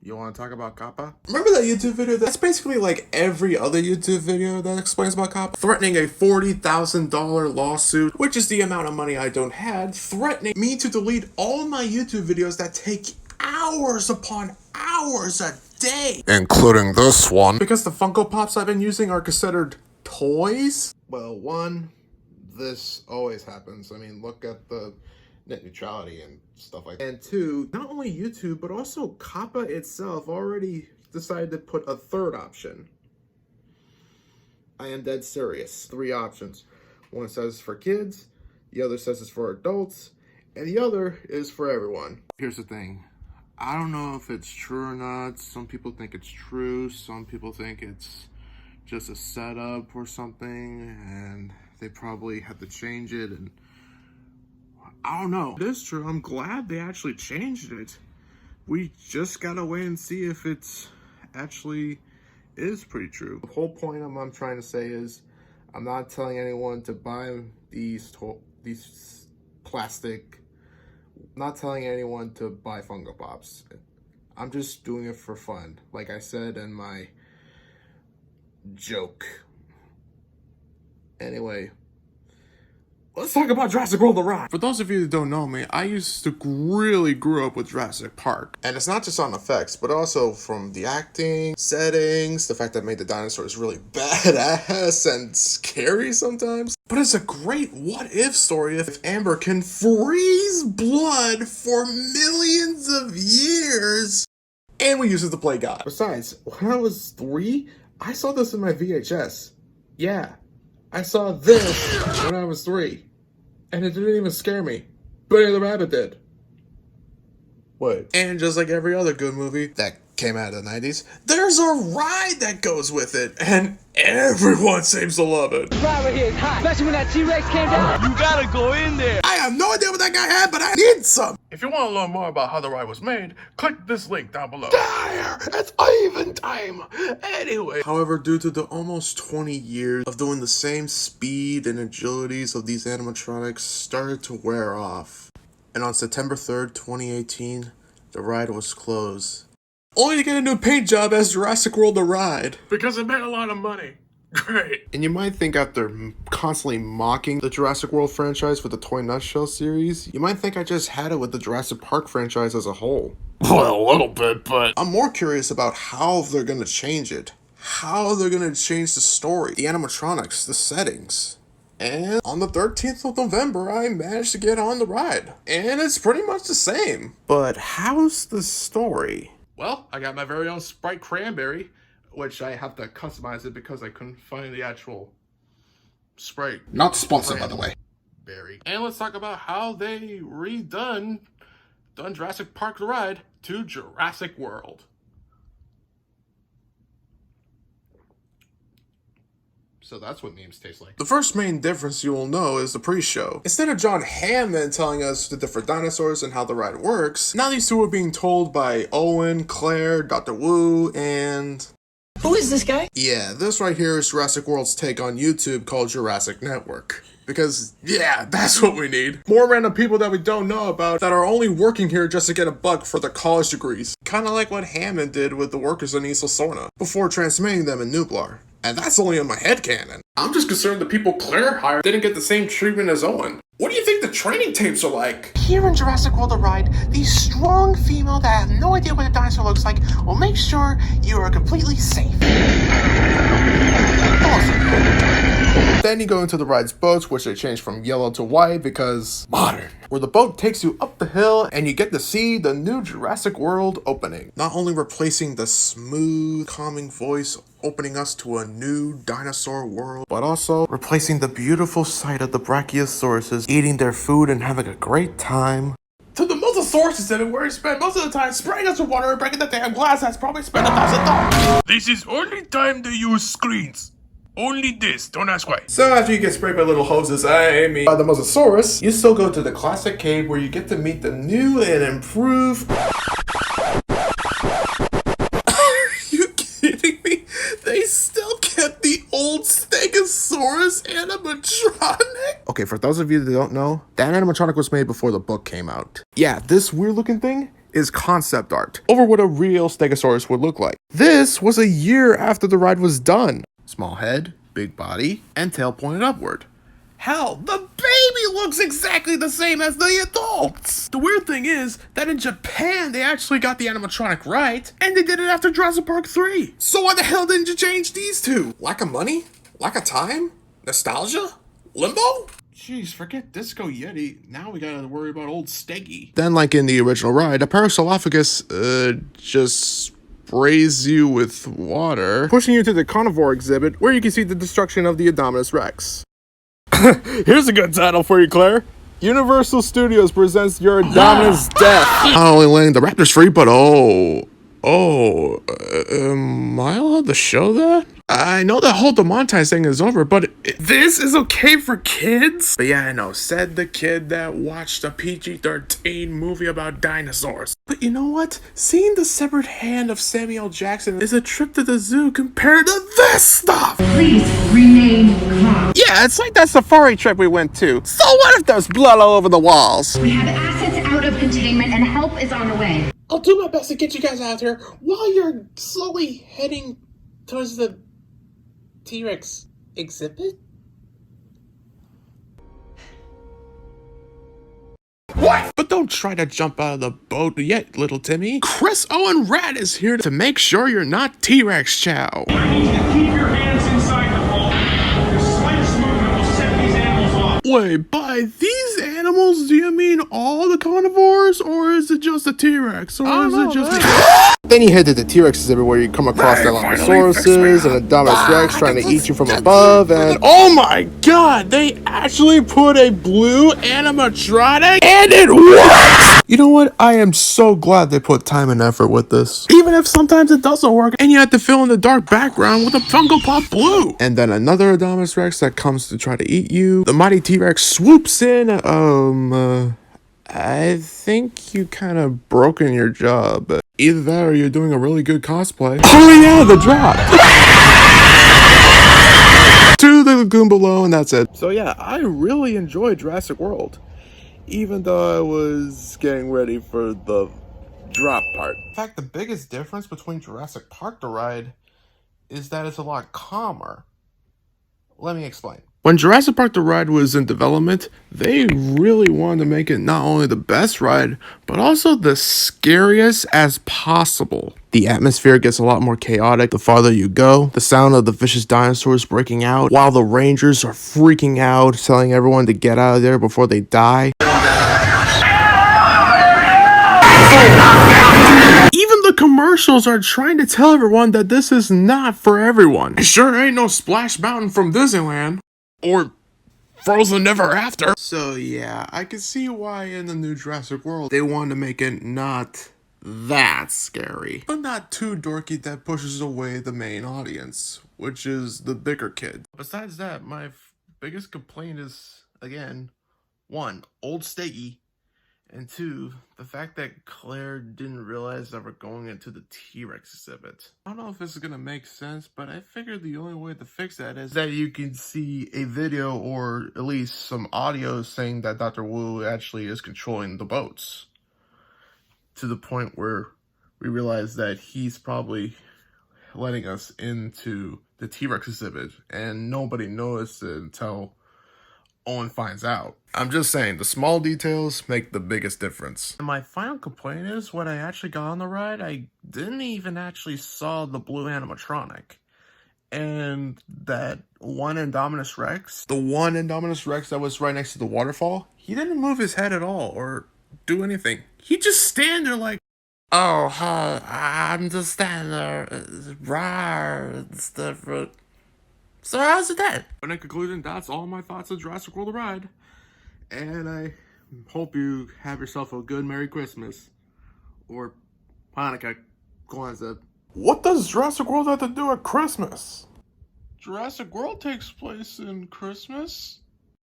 You want to talk about Kappa? Remember that YouTube video? That's basically like every other YouTube video that explains about Kappa. Threatening a $40,000 lawsuit, which is the amount of money I don't have, threatening me to delete all my YouTube videos that take hours upon hours a day. Including this one. Because the Funko Pops I've been using are considered toys? Well, one, this always happens. I mean, look at the net neutrality and stuff like that. And two, not only YouTube, but also Kappa itself already decided to put a third option. I am dead serious. 3 options. One says for kids, the other says it's for adults, and the other is for everyone. Here's the thing. I don't know if it's true or not. Some people think it's true. Some people think it's just a setup or something, and they probably had to change it, and I don't know. It is true. I'm glad they actually changed it. We just gotta wait and see if it's actually is pretty true. The whole point of what I'm trying to say is I'm not telling anyone to buy these plastic. I'm not telling anyone to buy Funko Pops. I'm just doing it for fun. Like I said in my joke. Anyway, let's talk about Jurassic World: The Ride. For those of you that don't know me, I used to really grew up with Jurassic Park. And it's not just on effects, but also from the acting, settings, the fact that made the dinosaurs really badass and scary sometimes. But it's a great what-if story if Amber can freeze blood for millions of years and we use it to play God. Besides, when I was 3, I saw this in my VHS. Yeah, I saw this when I was 3. And it didn't even scare me. Benny the Rabbit did. What? And just like every other good movie that came out of the 90s, there's a ride that goes with it, and everyone seems to love it. The ride right here is hot, especially when that T-Rex came down. You gotta go in there. I have no idea what that guy had, but I need some. If you want to learn more about how the ride was made, click this link down below. There, it's even time. Anyway. However, due to the almost 20 years of doing the same speed and agilities of these animatronics started to wear off. And on September 3rd, 2018, the ride was closed. Only to get a new paint job as Jurassic World: The Ride. Because it made a lot of money. Great. And you might think after constantly mocking the Jurassic World franchise with the Toy Nutshell series, you might think I just had it with the Jurassic Park franchise as a whole. Well, a little bit, but I'm more curious about how they're gonna change it. How they're gonna change the story, the animatronics, the settings. And on the 13th of November, I managed to get on the ride. And it's pretty much the same. But how's the story? well, I got my very own Sprite Cranberry, which I have to customize it because I couldn't find the actual Sprite. Not sponsored, by the way. Berry. And let's talk about how they done Jurassic Park: The Ride to Jurassic World. So that's what memes taste like. The first main difference you will know is the pre-show. Instead of John Hammond telling us the different dinosaurs and how the ride works, now these two are being told by Owen, Claire, Dr. Wu, and... Who is this guy? Yeah, this right here is Jurassic World's take on YouTube called Jurassic Network. Because, yeah, that's what we need. More random people that we don't know about that are only working here just to get a buck for their college degrees. Kinda like what Hammond did with the workers in Isla Sorna, before transmitting them in Nublar. And that's only in my headcanon. I'm just concerned the people Claire hired didn't get the same treatment as Owen. What do you think the training tapes are like? Here in Jurassic World: The Ride, the strong female that has no idea what a dinosaur looks like will make sure you are completely safe. Awesome. Then you go into the ride's boats, which they changed from yellow to white because modern. Where the boat takes you up the hill and you get to see the new Jurassic World opening. Not only replacing the smooth, calming voice opening us to a new dinosaur world, but also replacing the beautiful sight of the Brachiosauruses eating their food and having a great time. To the Mosasaurus in it, where he spent most of the time spraying us with water and breaking the damn glass that's probably spent $1,000. This is only time they use screens. Only this, don't ask why. So after you get sprayed by little hoses, I mean by the Mosasaurus, you still go to the classic cave where you get to meet the new and improved... They still kept the old Stegosaurus animatronic? Okay, for those of you that don't know, that animatronic was made before the book came out. Yeah, this weird looking thing is concept art over what a real Stegosaurus would look like. This was a year after the ride was done. Small head, big body, and tail pointed upward. Hell, the baby looks exactly the same as the adults! The weird thing is that in Japan, they actually got the animatronic right, and they did it after Jurassic Park 3. So why the hell didn't you change these two? Lack of money? Lack of time? Nostalgia? Limbo? Jeez, forget Disco Yeti. Now we gotta worry about old Steggy. Then, like in the original ride, a Parasaurolophus, just sprays you with water, pushing you to the carnivore exhibit, where you can see the destruction of the Indominus Rex. Here's a good title for you, Claire. Universal Studios presents Your Indominus Death. Not only letting the raptors free, but am I allowed to show that? I know the whole demonetized thing is over, but this is okay for kids? But yeah, I know, said the kid that watched a PG-13 movie about dinosaurs. But you know what? Seeing the severed hand of Samuel Jackson is a trip to the zoo compared to this stuff! Please remain calm. Yeah, it's like that safari trip we went to. So what if there's blood all over the walls? We have assets out of containment and help is on the way. I'll do my best to get you guys out here while you're slowly heading towards the T-Rex exhibit? What? But don't try to jump out of the boat yet, little Timmy. Chris Owen Rat is here to make sure you're not T-Rex Chow. I need you to keep your hands inside the vault. The slightest movement will set these animals off. Wait, by these animals, do you mean all the carnivores, or is it just the T-Rex, or is it just Then you head to the T-Rex exhibit where you come across the Dilophosaurus and the Indominus Rex trying to eat you from above, and oh my god, they actually put a blue animatronic, and it works! You know what? I am so glad they put time and effort with this. Even if sometimes it doesn't work, and you have to fill in the dark background with a Funko Pop blue. And then another Indominus Rex that comes to try to eat you. The mighty T-Rex swoops in, I think you kind of broken your job. Either that or you're doing a really good cosplay. Oh yeah, the drop! To the lagoon below, and that's it. So yeah, I really enjoyed Jurassic World. Even though I was getting ready for the drop part. In fact, the biggest difference between Jurassic Park the ride is that it's a lot calmer. Let me explain. When Jurassic Park the ride was in development, they really wanted to make it not only the best ride, but also the scariest as possible. The atmosphere gets a lot more chaotic the farther you go. The sound of the vicious dinosaurs breaking out, while the rangers are freaking out, telling everyone to get out of there before they die. Even the commercials are trying to tell everyone that this is not for everyone. It sure ain't no Splash Mountain from Disneyland. Or Frozen Never After. So yeah, I can see why in the new Jurassic World they wanted to make it not that scary, but not too dorky that pushes away the main audience, which is the bigger kid. Besides that, my biggest complaint is, again, 1, old Steggy, and 2, the fact that Claire didn't realize that we're going into the T-Rex exhibit. I don't know if this is gonna make sense, but I figured the only way to fix that is that you can see a video or at least some audio saying that Dr. Wu actually is controlling the boats. To the point where we realize that he's probably letting us into the T-Rex exhibit and nobody noticed it until Owen finds out. I'm just saying, the small details make the biggest difference. And my final complaint is, when I actually got on the ride, I didn't even actually saw the blue animatronic. And that one Indominus Rex, the one Indominus Rex that was right next to the waterfall, he didn't move his head at all or do anything. He just stand there like, oh, I'm just standing there, rawr, it's different. So how's it then? But in conclusion, that's all my thoughts on Jurassic World: The Ride. And I hope you have yourself a good Merry Christmas. Or Hanukkah, Kwanzaa. What does Jurassic World have to do at Christmas? Jurassic World takes place in Christmas.